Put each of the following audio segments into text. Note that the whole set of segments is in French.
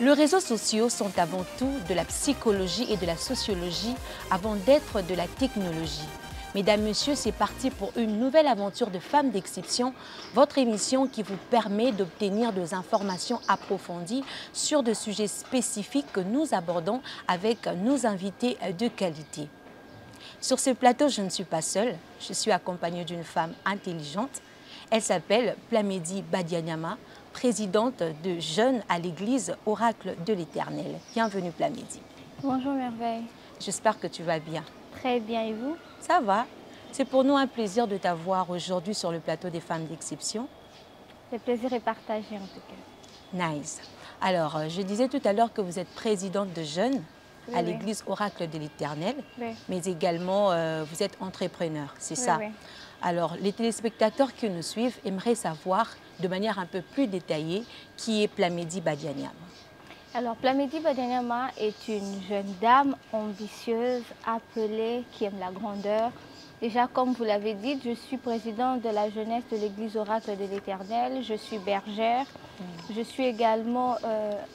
Les réseaux sociaux sont avant tout de la psychologie et de la sociologie avant d'être de la technologie. Mesdames, Messieurs, c'est parti pour une nouvelle aventure de Femmes d'Exception, votre émission qui vous permet d'obtenir des informations approfondies sur des sujets spécifiques que nous abordons avec nos invités de qualité. Sur ce plateau, je ne suis pas seule, je suis accompagnée d'une femme intelligente. Elle s'appelle Plamedi Badianyama, présidente de Jeunes à l'Église Oracle de l'Éternel. Bienvenue Plamedi. Bonjour Merveille. J'espère que tu vas bien. Très bien, et vous? Ça va. C'est pour nous un plaisir de t'avoir aujourd'hui sur le plateau des Femmes d'Exception. Le plaisir est partagé en tout cas. Nice. Alors, je disais tout à l'heure que vous êtes présidente de Jeunes à l'Église Oracle de l'Éternel, mais également vous êtes entrepreneur, c'est ça? Oui. Alors, les téléspectateurs qui nous suivent aimeraient savoir de manière un peu plus détaillée qui est Plamedi Badianyama. Alors, Plamedi Badianyama est une jeune dame ambitieuse, appelée, qui aime la grandeur. Déjà, comme vous l'avez dit, je suis présidente de la jeunesse de l'Église Oracle de l'Éternel. Je suis bergère. Je suis également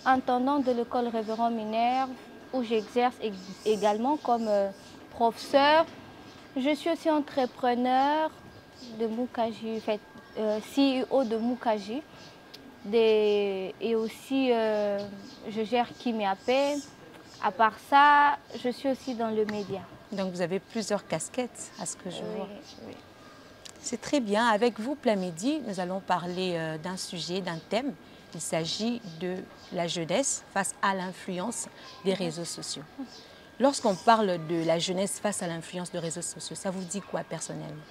intendante de l'école Révérend Minerve, où j'exerce également comme professeur. Je suis aussi entrepreneur de Mukaji, CEO de Mukaji. Et aussi, je gère Kimiapé. À part ça, je suis aussi dans le média. Donc, vous avez plusieurs casquettes, à ce que je vois. Oui. C'est très bien. Avec vous, Plamedi, nous allons parler d'un sujet, d'un thème. Il s'agit de la jeunesse face à l'influence des réseaux sociaux. Lorsqu'on parle de la jeunesse face à l'influence des réseaux sociaux, ça vous dit quoi personnellement?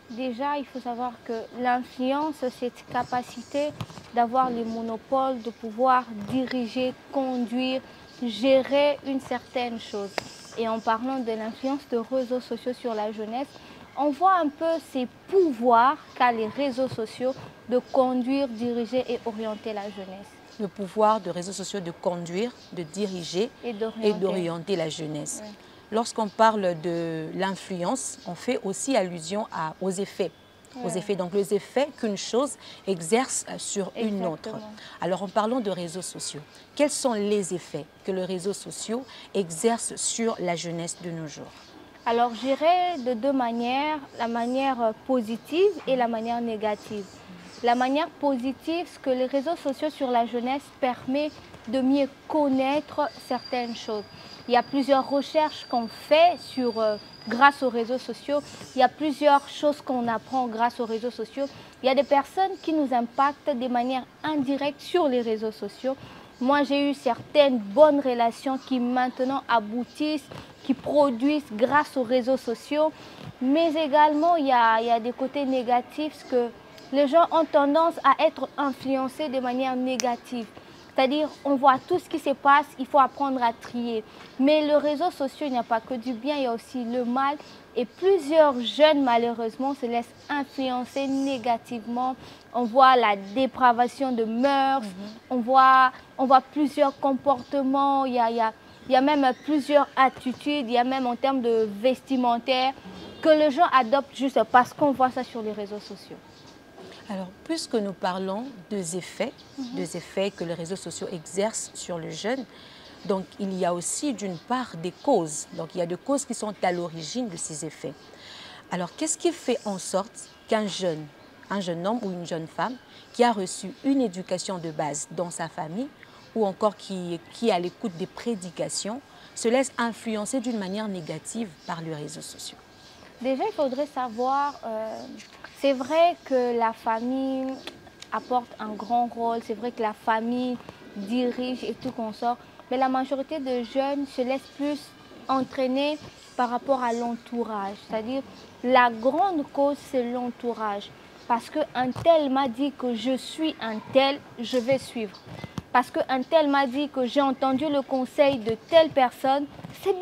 Déjà, il faut savoir que l'influence, c'est cette capacité d'avoir les monopoles, de pouvoir diriger, conduire, gérer une certaine chose. Et en parlant de l'influence des réseaux sociaux sur la jeunesse, on voit un peu ces pouvoirs qu'a les réseaux sociaux de conduire, diriger et orienter la jeunesse. Le pouvoir des réseaux sociaux de conduire, de diriger et d'orienter la jeunesse. Oui. Lorsqu'on parle de l'influence, on fait aussi allusion aux effets. Aux effets. Donc, les effets qu'une chose exerce sur une autre. Alors, en parlant de réseaux sociaux, quels sont les effets que les réseaux sociaux exercent sur la jeunesse de nos jours? Alors, j'irai de deux manières, la manière positive et la manière négative. La manière positive, ce que les réseaux sociaux sur la jeunesse permet de mieux connaître certaines choses. Il y a plusieurs recherches qu'on fait grâce aux réseaux sociaux. Il y a plusieurs choses qu'on apprend grâce aux réseaux sociaux. Il y a des personnes qui nous impactent de manière indirecte sur les réseaux sociaux. Moi, j'ai eu certaines bonnes relations qui maintenant aboutissent, qui produisent grâce aux réseaux sociaux. Mais également, il y a des côtés négatifs, parce que les gens ont tendance à être influencés de manière négative. C'est-à-dire, on voit tout ce qui se passe, il faut apprendre à trier. Mais les réseaux sociaux, il n'y a pas que du bien, il y a aussi le mal. Et plusieurs jeunes, malheureusement, se laissent influencer négativement. On voit la dépravation de mœurs, on voit plusieurs comportements, il y a même plusieurs attitudes, il y a même en termes de vestimentaire, que les gens adoptent juste parce qu'on voit ça sur les réseaux sociaux. Alors, puisque nous parlons des effets que les réseaux sociaux exercent sur le jeune, donc il y a aussi d'une part des causes. Donc, il y a des causes qui sont à l'origine de ces effets. Alors, qu'est-ce qui fait en sorte qu'un jeune homme ou une jeune femme qui a reçu une éducation de base dans sa famille ou encore qui est à l'écoute des prédications se laisse influencer d'une manière négative par les réseaux sociaux? Déjà, il faudrait savoir, c'est vrai que la famille apporte un grand rôle, c'est vrai que la famille dirige et tout consort, mais la majorité de jeunes se laissent plus entraîner par rapport à l'entourage. C'est-à-dire, la grande cause, c'est l'entourage. Parce qu'un tel m'a dit que je suis un tel, je vais suivre. Parce qu'un tel m'a dit que j'ai entendu le conseil de telle personne, c'est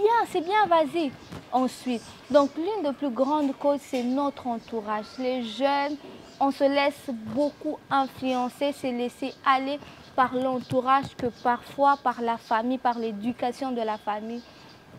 bien, vas-y. Ensuite, donc l'une des plus grandes causes, c'est notre entourage. Les jeunes, on se laisse beaucoup influencer, se laisser aller par l'entourage que parfois par la famille, par l'éducation de la famille.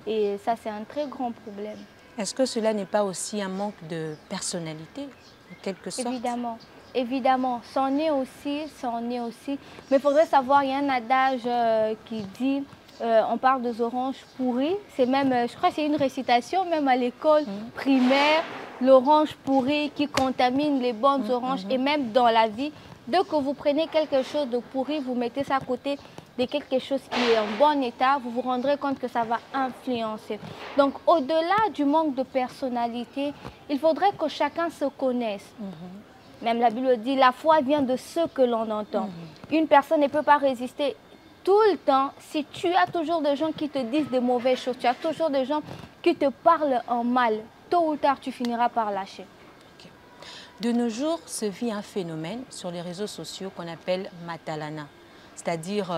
Et ça, c'est un très grand problème. Est-ce que cela n'est pas aussi un manque de personnalité? en quelque sorte. Évidemment. Évidemment, c'en est aussi, c'en est aussi. Mais il faudrait savoir, il y a un adage qui dit, on parle des oranges pourries. C'est même, je crois que c'est une récitation, même à l'école primaire, l'orange pourrie qui contamine les bonnes oranges. Et même dans la vie, dès que vous prenez quelque chose de pourri, vous mettez ça à côté de quelque chose qui est en bon état, vous vous rendrez compte que ça va influencer. Donc, au-delà du manque de personnalité, il faudrait que chacun se connaisse. Même la Bible dit, la foi vient de ce que l'on entend. Une personne ne peut pas résister tout le temps si tu as toujours des gens qui te disent de mauvaises choses, tu as toujours des gens qui te parlent en mal. Tôt ou tard, tu finiras par lâcher. Okay. De nos jours, se vit un phénomène sur les réseaux sociaux qu'on appelle Matalana. C'est-à-dire,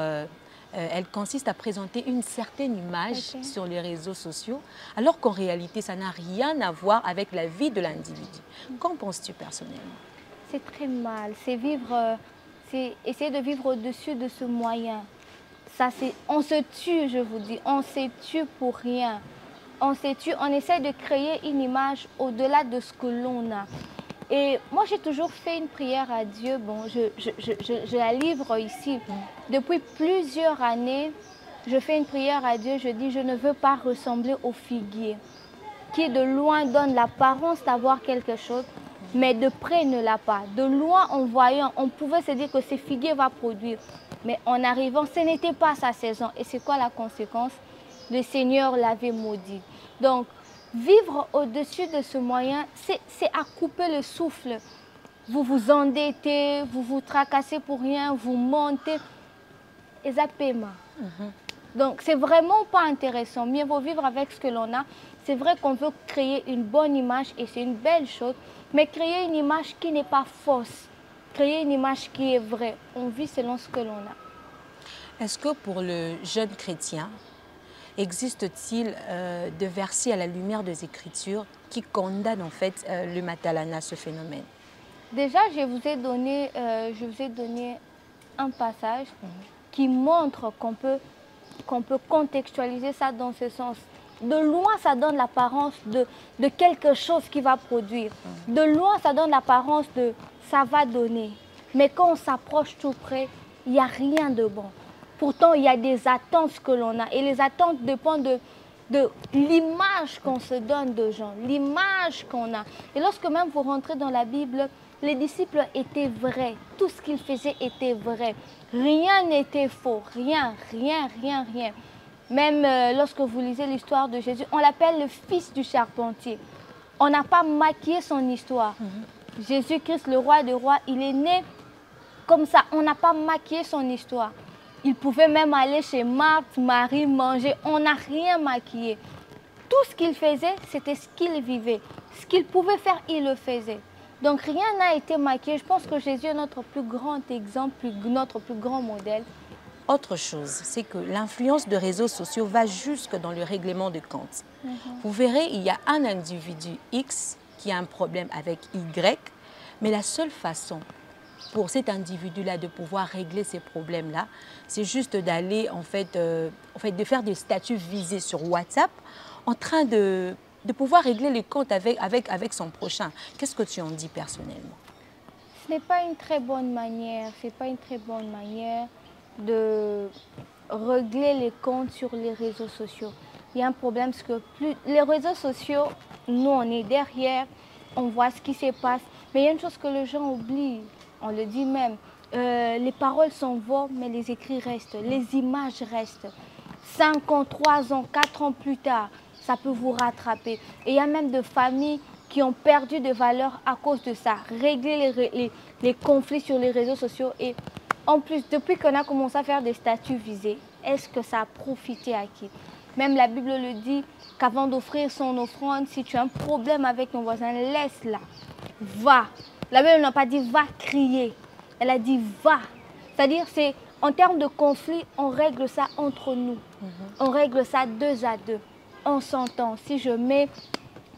elle consiste à présenter une certaine image sur les réseaux sociaux, alors qu'en réalité, ça n'a rien à voir avec la vie de l'individu. Qu'en penses-tu personnellement? C'est très mal, c'est vivre, c'est essayer de vivre au-dessus de ce moyen. Ça, on se tue, je vous dis, on se tue pour rien. On se tue, on essaie de créer une image au-delà de ce que l'on a. Et moi, j'ai toujours fait une prière à Dieu. Bon, je la livre ici. Depuis plusieurs années, je fais une prière à Dieu. Je dis, je ne veux pas ressembler au figuier qui de loin donne l'apparence d'avoir quelque chose, mais de près ne l'a pas. De loin, en voyant, on pouvait se dire que ce figuier va produire. Mais en arrivant, ce n'était pas sa saison. Et c'est quoi la conséquence? Le Seigneur l'avait maudit. Donc, vivre au-dessus de ce moyen, c'est à couper le souffle. Vous vous endettez, vous vous tracassez pour rien, vous montez. Et ça paiement. Donc, c'est vraiment pas intéressant. Mieux vaut vivre avec ce que l'on a. C'est vrai qu'on veut créer une bonne image et c'est une belle chose, mais créer une image qui n'est pas fausse, créer une image qui est vraie. On vit selon ce que l'on a. Est-ce que pour le jeune chrétien, existe-t-il de versets à la lumière des Écritures qui condamnent en fait le Matalana, ce phénomène? Déjà, je vous ai donné un passage qui montre qu'on peut contextualiser ça dans ce sens. De loin, ça donne l'apparence de quelque chose qui va produire. De loin, ça donne l'apparence de ça va donner. Mais quand on s'approche tout près, il n'y a rien de bon. Pourtant, il y a des attentes que l'on a. Et les attentes dépendent de l'image qu'on se donne de gens, l'image qu'on a. Et lorsque même vous rentrez dans la Bible, les disciples étaient vrais. Tout ce qu'ils faisaient était vrai. Rien n'était faux. Rien, rien, rien, rien. Même lorsque vous lisez l'histoire de Jésus, on l'appelle le fils du charpentier. On n'a pas maquillé son histoire. Jésus-Christ, le roi des rois, il est né comme ça. On n'a pas maquillé son histoire. Il pouvait même aller chez Marthe, Marie, manger. On n'a rien maquillé. Tout ce qu'il faisait, c'était ce qu'il vivait. Ce qu'il pouvait faire, il le faisait. Donc rien n'a été maquillé. Je pense que Jésus est notre plus grand exemple, notre plus grand modèle. Autre chose, c'est que l'influence de réseaux sociaux va jusque dans le règlement de compte. Vous verrez, il y a un individu X qui a un problème avec Y, mais la seule façon pour cet individu-là de pouvoir régler ces problèmes-là, c'est juste d'aller en fait, de faire des statuts visés sur WhatsApp en train de pouvoir régler les comptes avec son prochain. Qu'est-ce que tu en dis personnellement? Ce n'est pas une très bonne manière, c'est pas une très bonne manière de régler les comptes sur les réseaux sociaux. Il y a un problème parce que les réseaux sociaux, nous on est derrière, on voit ce qui se passe, mais il y a une chose que les gens oublient, on le dit même, les paroles s'envolent mais les écrits restent, les images restent. 5 ans, 3 ans, 4 ans plus tard, ça peut vous rattraper. Et il y a même des familles qui ont perdu de valeur à cause de ça. Régler les conflits sur les réseaux sociaux. Et en plus, depuis qu'on a commencé à faire des statuts visés, est-ce que ça a profité à qui? Même la Bible le dit qu'avant d'offrir son offrande, si tu as un problème avec ton voisin, laisse-la. Va. La Bible n'a pas dit va crier. Elle a dit va. C'est-à-dire, c'est en termes de conflit, on règle ça entre nous. On règle ça 2 à 2. On s'entend. Si je mets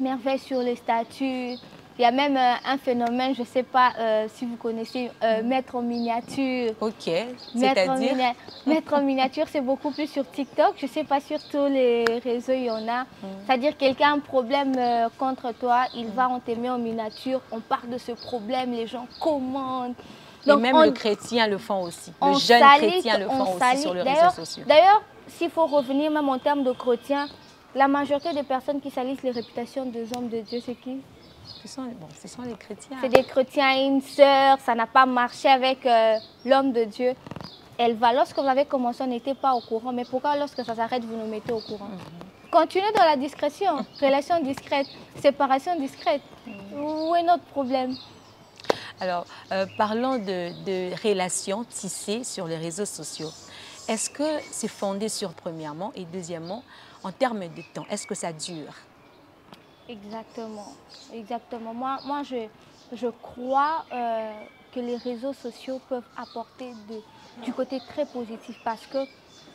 merveille sur les statuts, Il y a même un phénomène, je ne sais pas si vous connaissez, mettre en miniature. Ok, c'est-à-dire? Mettre en miniature, c'est beaucoup plus sur TikTok. Je ne sais pas, sur tous les réseaux, il y en a. C'est-à-dire quelqu'un a un problème contre toi, il va, on te met en miniature, on parle de ce problème, les gens commandent. Donc, et même les chrétiens le font aussi. Les jeunes chrétiens le font aussi sur les réseaux sociaux. D'ailleurs, s'il faut revenir même en termes de chrétiens, la majorité des personnes qui salissent les réputations des hommes de Dieu, c'est qui? Ce sont les chrétiens. C'est des chrétiens, une sœur, ça n'a pas marché avec l'homme de Dieu. Elle va, lorsque vous avez commencé, on n'était pas au courant. Mais pourquoi lorsque ça s'arrête, vous nous mettez au courant? Continuez dans la discrétion, relation discrète, séparation discrète. Où est notre problème? Alors, parlons de relations tissées sur les réseaux sociaux. Est-ce que c'est fondé sur, premièrement, et deuxièmement, en termes de temps, est-ce que ça dure? Exactement, exactement. Moi je crois que les réseaux sociaux peuvent apporter du côté très positif parce que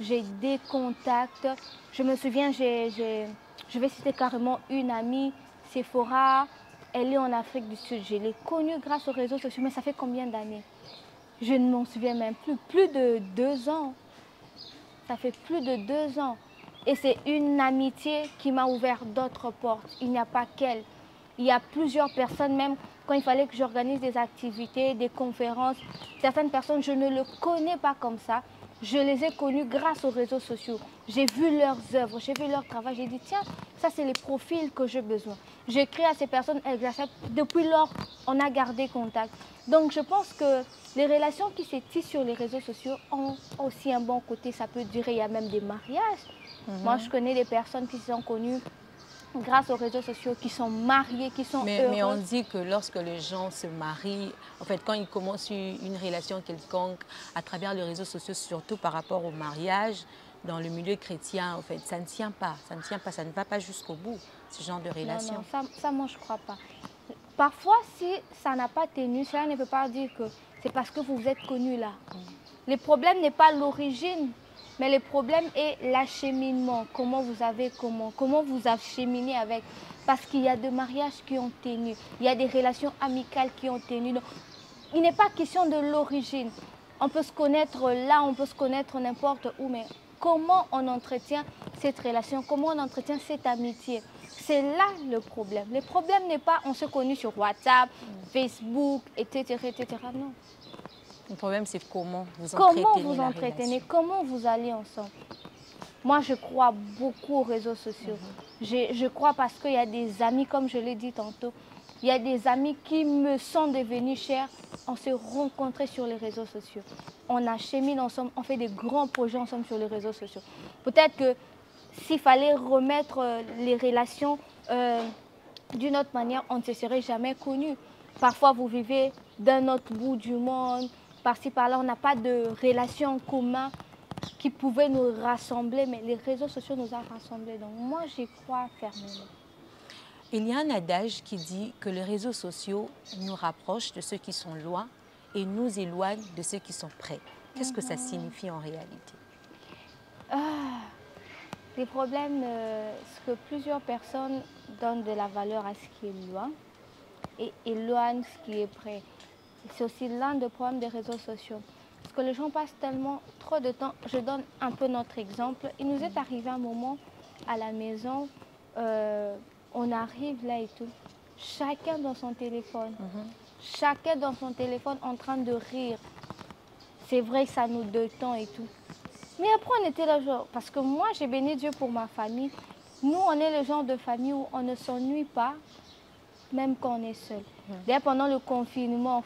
j'ai des contacts. Je me souviens, je vais citer carrément une amie, Sephora, elle est en Afrique du Sud. Je l'ai connue grâce aux réseaux sociaux, mais ça fait combien d'années? Je ne m'en souviens même plus. Plus de 2 ans. Ça fait plus de 2 ans. Et c'est une amitié qui m'a ouvert d'autres portes. Il n'y a pas qu'elle. Il y a plusieurs personnes, même quand il fallait que j'organise des activités, des conférences. Certaines personnes, je ne le connais pas comme ça. Je les ai connues grâce aux réseaux sociaux. J'ai vu leurs œuvres, j'ai vu leur travail. J'ai dit, tiens, ça c'est les profils que j'ai besoin. J'écris à ces personnes, elles acceptent. Depuis lors, on a gardé contact. Donc je pense que les relations qui se tissent sur les réseaux sociaux ont aussi un bon côté. Ça peut durer, il y a même des mariages. Moi, je connais des personnes qui se sont connues grâce aux réseaux sociaux, qui sont mariées, qui sont heureuses. Mais on dit que lorsque les gens se marient, en fait, quand ils commencent une relation quelconque à travers les réseaux sociaux, surtout par rapport au mariage, dans le milieu chrétien, en fait, ça ne tient pas, ça ne va pas jusqu'au bout, ce genre de relation. Non, ça moi, je ne crois pas. Parfois, si ça n'a pas tenu, cela ne veut pas dire que c'est parce que vous vous êtes connus là. Le problème n'est pas l'origine. Mais le problème est l'acheminement, comment vous acheminez avec. Parce qu'il y a des mariages qui ont tenu, il y a des relations amicales qui ont tenu. Donc, il n'est pas question de l'origine. On peut se connaître là, on peut se connaître n'importe où, mais comment on entretient cette relation, comment on entretient cette amitié. C'est là le problème. Le problème n'est pas on s'est connus sur WhatsApp, Facebook, etc., etc. Non. Le problème, c'est comment vous entretenez, comment vous allez ensemble. Moi, je crois beaucoup aux réseaux sociaux. Je crois parce qu'il y a des amis, comme je l'ai dit tantôt, il y a des amis qui me sont devenus chers. On s'est rencontrés sur les réseaux sociaux. On achemine ensemble, on fait des grands projets ensemble sur les réseaux sociaux. Peut-être que s'il fallait remettre les relations d'une autre manière, on ne se serait jamais connus. Parfois, vous vivez d'un autre bout du monde. Par-ci, par-là, on n'a pas de relation en commun qui pouvait nous rassembler, mais les réseaux sociaux nous ont rassemblés. Donc moi, j'y crois fermement. Il y a un adage qui dit que les réseaux sociaux nous rapprochent de ceux qui sont loin et nous éloignent de ceux qui sont près. Qu'est-ce que ça signifie en réalité? Les problèmes, c'est que plusieurs personnes donnent de la valeur à ce qui est loin et éloignent ce qui est près. C'est aussi l'un des problèmes des réseaux sociaux. Parce que les gens passent tellement trop de temps. Je donne un peu notre exemple. Il nous est arrivé un moment à la maison, on arrive là et tout. Chacun dans son téléphone. Chacun dans son téléphone en train de rire. C'est vrai que ça nous détend et tout. Mais après, on était là, genre, parce que moi, j'ai béni Dieu pour ma famille. Nous, on est le genre de famille où on ne s'ennuie pas, même quand on est seul. D'ailleurs, pendant le confinement,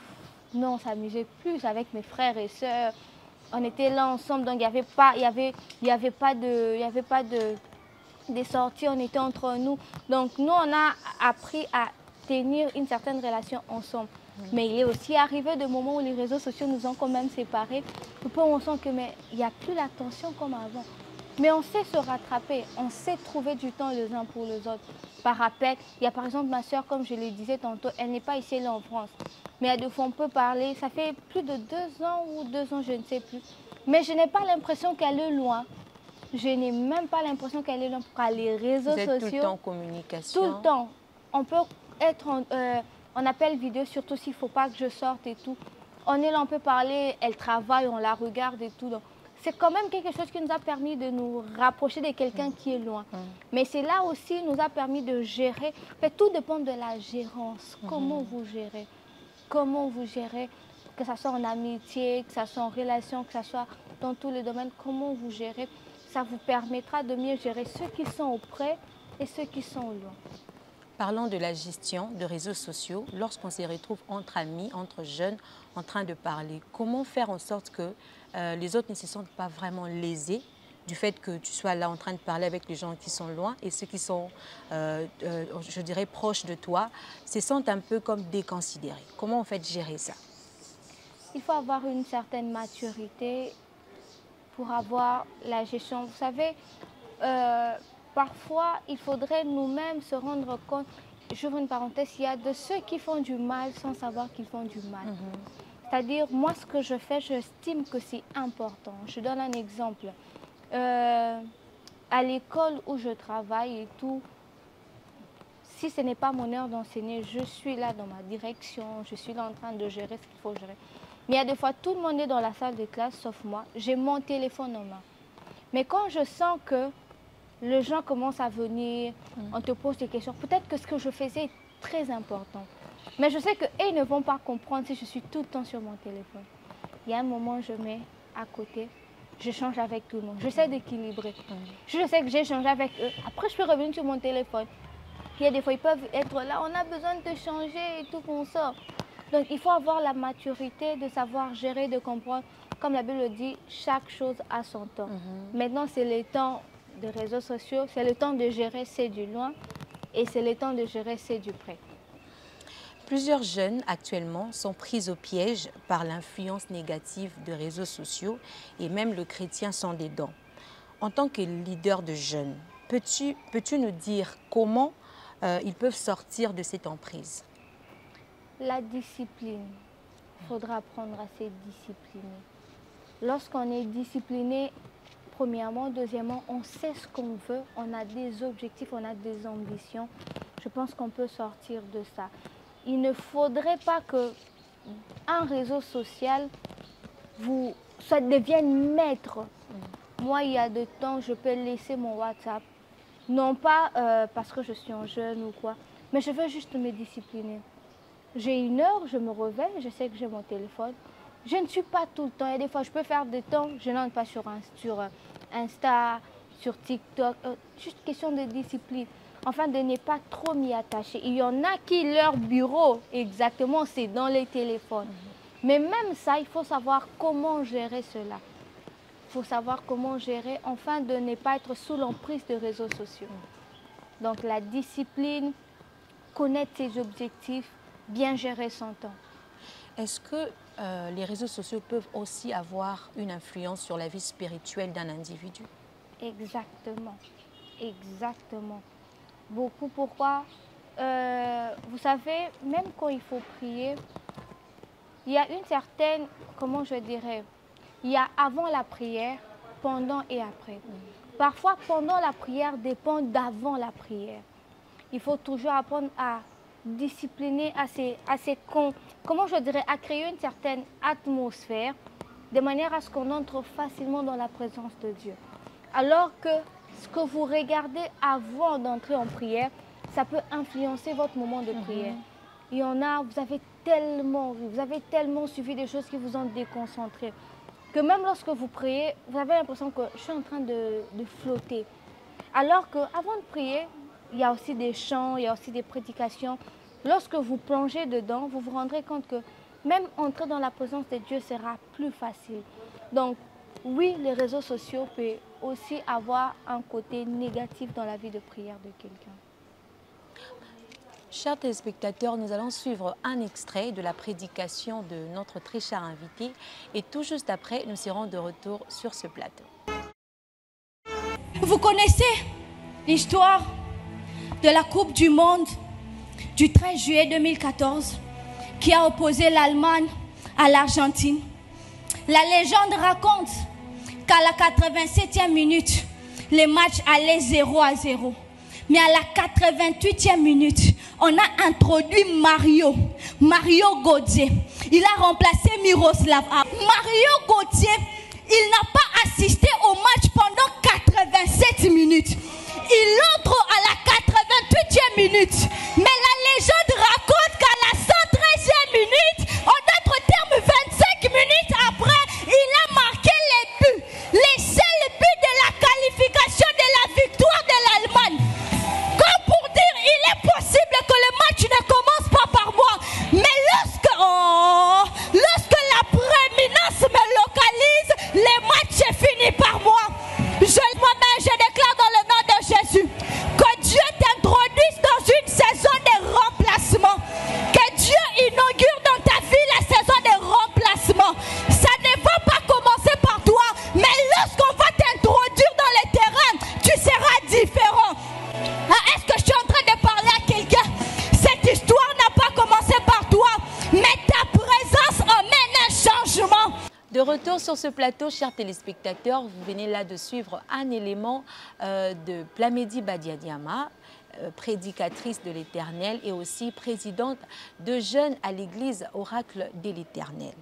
nous, on s'amusait plus avec mes frères et sœurs. On était là ensemble, donc il n'y avait pas des sorties, on était entre nous. Donc nous, on a appris à tenir une certaine relation ensemble. Mais il est aussi arrivé des moments où les réseaux sociaux nous ont quand même séparés. On sent que mais il n'y a plus la tension comme avant. Mais on sait se rattraper, on sait trouver du temps les uns pour les autres. Par rappel, il y a par exemple ma soeur, comme je le disais tantôt, elle n'est pas ici, elle est en France. Mais à deux fois, on peut parler, ça fait plus de 2 ans ou 2 ans, je ne sais plus. Mais je n'ai pas l'impression qu'elle est loin. Je n'ai même pas l'impression qu'elle est loin. Car les réseaux sociaux... Vous êtes tout le temps en communication? Tout le temps. On peut être on appelle vidéo, surtout s'il ne faut pas que je sorte et tout. On est là, on peut parler, elle travaille, on la regarde et tout. C'est quand même quelque chose qui nous a permis de nous rapprocher de quelqu'un qui est loin. Mais c'est là aussi nous a permis de gérer. Mais tout dépend de la gérance. Comment vous gérez? Comment vous gérez? Que ce soit en amitié, que ce soit en relation, que ce soit dans tous les domaines, comment vous gérez? Ça vous permettra de mieux gérer ceux qui sont auprès et ceux qui sont loin. Parlons de la gestion de réseaux sociaux, lorsqu'on se retrouve entre amis, entre jeunes, en train de parler, comment faire en sorte que les autres ne se sentent pas vraiment lésés du fait que tu sois là en train de parler avec les gens qui sont loin et ceux qui sont, je dirais, proches de toi, se sentent un peu comme déconsidérés. Comment en fait gérer ça? Il faut avoir une certaine maturité pour avoir la gestion. Vous savez, parfois, il faudrait nous-mêmes se rendre compte, j'ouvre une parenthèse, il y a de ceux qui font du mal sans savoir qu'ils font du mal. C'est-à-dire, moi, ce que je fais, j'estime que c'est important. Je donne un exemple. À l'école où je travaille et tout, si ce n'est pas mon heure d'enseigner, je suis là dans ma direction, je suis là en train de gérer ce qu'il faut gérer. Mais il y a des fois, tout le monde est dans la salle de classe, sauf moi. J'ai mon téléphone en main. Mais quand je sens que les gens commencent à venir, on te pose des questions, peut-être que ce que je faisais est très important. Mais je sais qu'ils ne vont pas comprendre si je suis tout le temps sur mon téléphone. Il y a un moment, je mets à côté, j'échange avec tout le monde. J'essaie d'équilibrer. Je sais que j'ai échangé avec eux. Après, je peux revenir sur mon téléphone. Il y a des fois, ils peuvent être là, on a besoin de te changer et tout qu'on sort. Donc, il faut avoir la maturité de savoir gérer, de comprendre. Comme la Bible le dit, chaque chose a son temps. Maintenant, c'est le temps des réseaux sociaux, c'est le temps de gérer c'est du loin et c'est le temps de gérer c'est du près. Plusieurs jeunes actuellement sont pris au piège par l'influence négative des réseaux sociaux et même le chrétien s'en dédent. En tant que leader de jeunes, peux-tu nous dire comment ils peuvent sortir de cette emprise? La discipline. Il faudra apprendre à se discipliner. Lorsqu'on est discipliné, premièrement, deuxièmement, on sait ce qu'on veut, on a des objectifs, on a des ambitions. Je pense qu'on peut sortir de ça. Il ne faudrait pas qu'un réseau social ça devienne maître. Moi, il y a des temps, je peux laisser mon WhatsApp. Non pas parce que je suis un jeune ou quoi, mais je veux juste me discipliner. J'ai une heure, je me réveille, je sais que j'ai mon téléphone. Je ne suis pas tout le temps. Et des fois, je peux faire des temps, je n'entre pas sur Insta, sur TikTok. Juste question de discipline. Enfin, de ne pas trop m'y attacher. Il y en a qui, leur bureau, exactement, c'est dans les téléphones. Mais même ça, il faut savoir comment gérer cela. Il faut savoir comment gérer, enfin, de ne pas être sous l'emprise des réseaux sociaux. Donc, la discipline, connaître ses objectifs, bien gérer son temps. Est-ce que les réseaux sociaux peuvent aussi avoir une influence sur la vie spirituelle d'un individu? Exactement. Exactement. Beaucoup. Pourquoi? Vous savez, même quand il faut prier, il y a une certaine, comment je dirais, il y a avant la prière, pendant et après. Parfois, pendant la prière dépend d'avant la prière. Il faut toujours apprendre à discipliner, comment je dirais, à créer une certaine atmosphère, de manière à ce qu'on entre facilement dans la présence de Dieu. Alors que ce que vous regardez avant d'entrer en prière, ça peut influencer votre moment de prière. Il y en a, vous avez tellement suivi des choses qui vous ont déconcentré, que même lorsque vous priez, vous avez l'impression que je suis en train de flotter. Alors qu'avant de prier, il y a aussi des chants, il y a aussi des prédications. Lorsque vous plongez dedans, vous vous rendrez compte que même entrer dans la présence de Dieu sera plus facile. Donc, oui, les réseaux sociaux peuvent aussi avoir un côté négatif dans la vie de prière de quelqu'un. Chers téléspectateurs, nous allons suivre un extrait de la prédication de notre très cher invité et tout juste après, nous serons de retour sur ce plateau. Vous connaissez l'histoire de la Coupe du Monde du 13 juillet 2014 qui a opposé l'Allemagne à l'Argentine. La légende raconte qu'à la 87e minute, le match allait 0-0. Mais à la 88e minute, on a introduit Mario Gauthier. Il a remplacé Miroslav. Mario Gauthier, il n'a pas assisté au match pendant 87 minutes. Il entre à la 88e minute. Mais la légende raconte qu'à la 113e minute, en d'autres termes 25 minutes après, il a marqué les buts. Les seuls buts de la qualification de la victoire de l'Allemagne. Comme pour dire, il est possible que le match ne commence pas par moi. Mais lorsque la prééminence me localise, le match est fini par moi. Moi-même, je déclare dans le nom de Jésus que Dieu t'introduise dans une saison de remplacement. Que Dieu inaugure dans ta vie la saison de remplacement. Ça ne va pas commencer par toi, mais lorsqu'on va t'introduire dans le terrain, tu seras différent. Est-ce que je suis en train de parler à quelqu'un? Cette histoire n'a pas commencé par toi, mais ta présence emmène un changement. De retour sur ce plateau, chers téléspectateurs, vous venez là de suivre un élément de Plamedi Badiadiama, prédicatrice de l'Éternel et aussi présidente de jeunes à l'église Oracle de l'Éternel.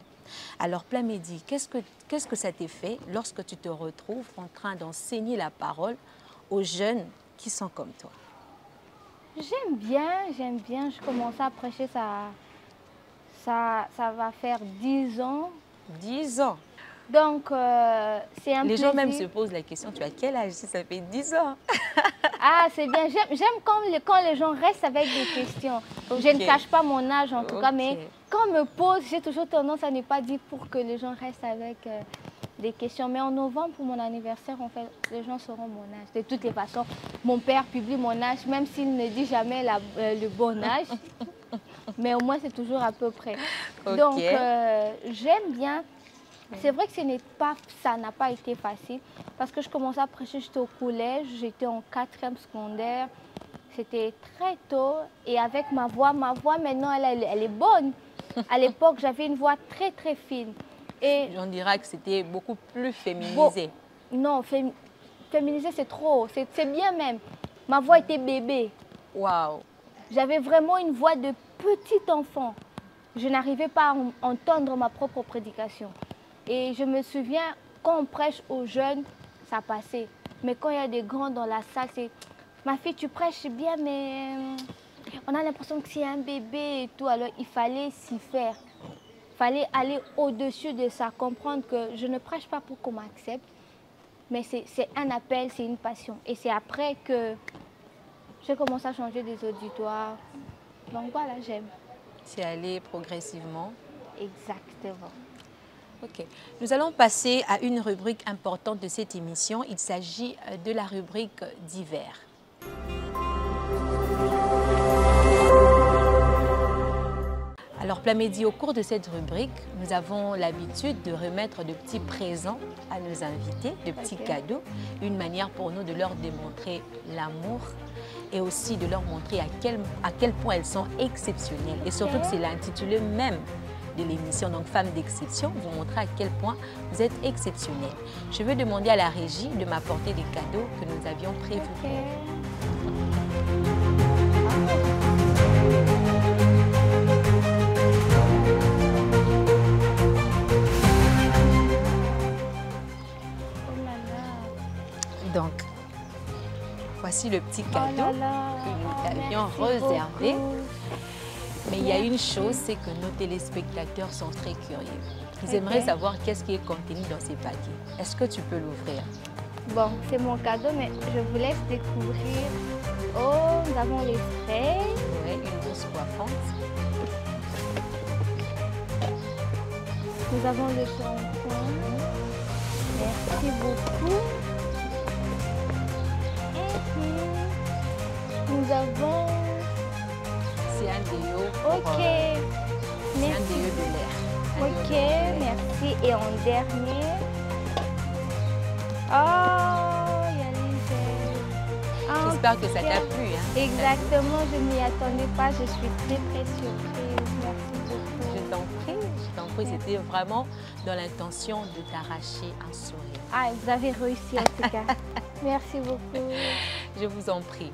Alors Plamedi, qu'est-ce que ça t'est fait lorsque tu te retrouves en train d'enseigner la parole aux jeunes qui sont comme toi? J'aime bien. Je commençais à prêcher, ça va faire 10 ans. 10 ans. Donc, c'est un Les plaisir. gens même se posent la question, tu as quel âge si ça fait 10 ans? Ah, c'est bien. J'aime quand les gens restent avec des questions. Donc, je ne cache pas mon âge en tout cas, mais quand on me pose, j'ai toujours tendance à ne pas dire pour que les gens restent avec des questions. Mais en novembre, pour mon anniversaire, en fait, les gens sauront mon âge. De toutes les façons, mon père publie mon âge, même s'il ne dit jamais le bon âge. Mais au moins, c'est toujours à peu près. Okay. Donc, j'aime bien. C'est vrai que ça n'a pas été facile parce que je commençais à prêcher, j'étais au collège, j'étais en 4e secondaire. C'était très tôt et avec ma voix maintenant, elle est bonne. À l'époque, j'avais une voix très, très fine. Et on dira que c'était beaucoup plus féminisé. Non, féminisé, c'est trop. C'est bien même. Ma voix était bébé. Waouh! J'avais vraiment une voix de petit enfant. Je n'arrivais pas à entendre ma propre prédication. Et je me souviens, quand on prêche aux jeunes, ça passait. Mais quand il y a des grands dans la salle, c'est « Ma fille, tu prêches bien, mais on a l'impression que c'est un bébé et tout. » Alors, il fallait s'y faire. Il fallait aller au-dessus de ça, comprendre que je ne prêche pas pour qu'on m'accepte. Mais c'est un appel, c'est une passion. Et c'est après que j'ai commencé à changer des auditoires. Donc voilà, j'aime. C'est aller progressivement. Exactement. Ok. Nous allons passer à une rubrique importante de cette émission. Il s'agit de la rubrique divers. Alors Plamedi, au cours de cette rubrique, nous avons l'habitude de remettre de petits présents à nos invités, de petits cadeaux, une manière pour nous de leur démontrer l'amour et aussi de leur montrer à quel point elles sont exceptionnelles. Et surtout que c'est l'intitulé même de l'émission, donc Femmes d'exception, vous montrer à quel point vous êtes exceptionnelles. Je veux demander à la régie de m'apporter des cadeaux que nous avions prévus. Donc, voici le petit cadeau que nous avions réservé. Mais il y a une chose, c'est que nos téléspectateurs sont très curieux. Ils aimeraient savoir qu'est-ce qui est contenu dans ces paquets. Est-ce que tu peux l'ouvrir? Bon, c'est mon cadeau, mais je vous laisse découvrir. Oh, nous avons les sprays. Oui, une mousse coiffante. Nous avons le shampoing. Merci beaucoup. Nous avons... C'est un déo. Ok. C'est un déo de l'air. Ok, merci. Et en dernier... Oh, il y a les gels. J'espère que ça t'a plu. Hein? Exactement, je ne m'y attendais pas. Je suis très, très surprise. Merci beaucoup. Je t'en prie. C'était vraiment dans l'intention de t'arracher un sourire. Ah, vous avez réussi en tout cas. Merci beaucoup. Je vous en prie.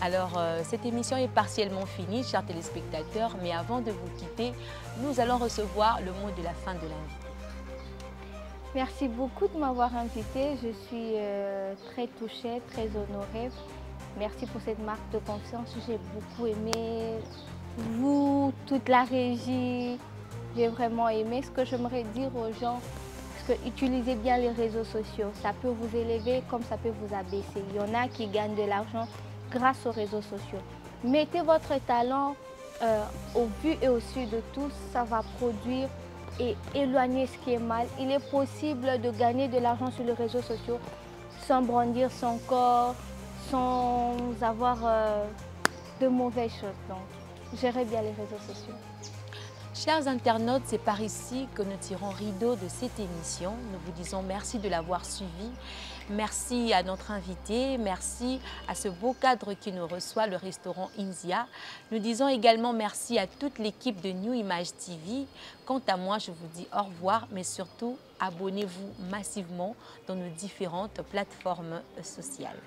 Alors, cette émission est partiellement finie, chers téléspectateurs, mais avant de vous quitter, nous allons recevoir le mot de la fin de l'invité. Merci beaucoup de m'avoir invitée. Je suis très touchée, très honorée. Merci pour cette marque de confiance. J'ai beaucoup aimé vous, toute la régie. J'ai vraiment aimé. Ce que j'aimerais dire aux gens, c'est que utilisez bien les réseaux sociaux. Ça peut vous élever comme ça peut vous abaisser. Il y en a qui gagnent de l'argent grâce aux réseaux sociaux. Mettez votre talent au vu et au su de tous. Ça va produire et éloigner ce qui est mal. Il est possible de gagner de l'argent sur les réseaux sociaux sans brandir son corps, sans avoir de mauvaises choses. Donc, gérez bien les réseaux sociaux. Chers internautes, c'est par ici que nous tirons rideau de cette émission. Nous vous disons merci de l'avoir suivi. Merci à notre invité, merci à ce beau cadre qui nous reçoit, le restaurant Inzia. Nous disons également merci à toute l'équipe de New Image TV. Quant à moi, je vous dis au revoir, mais surtout, abonnez-vous massivement dans nos différentes plateformes sociales.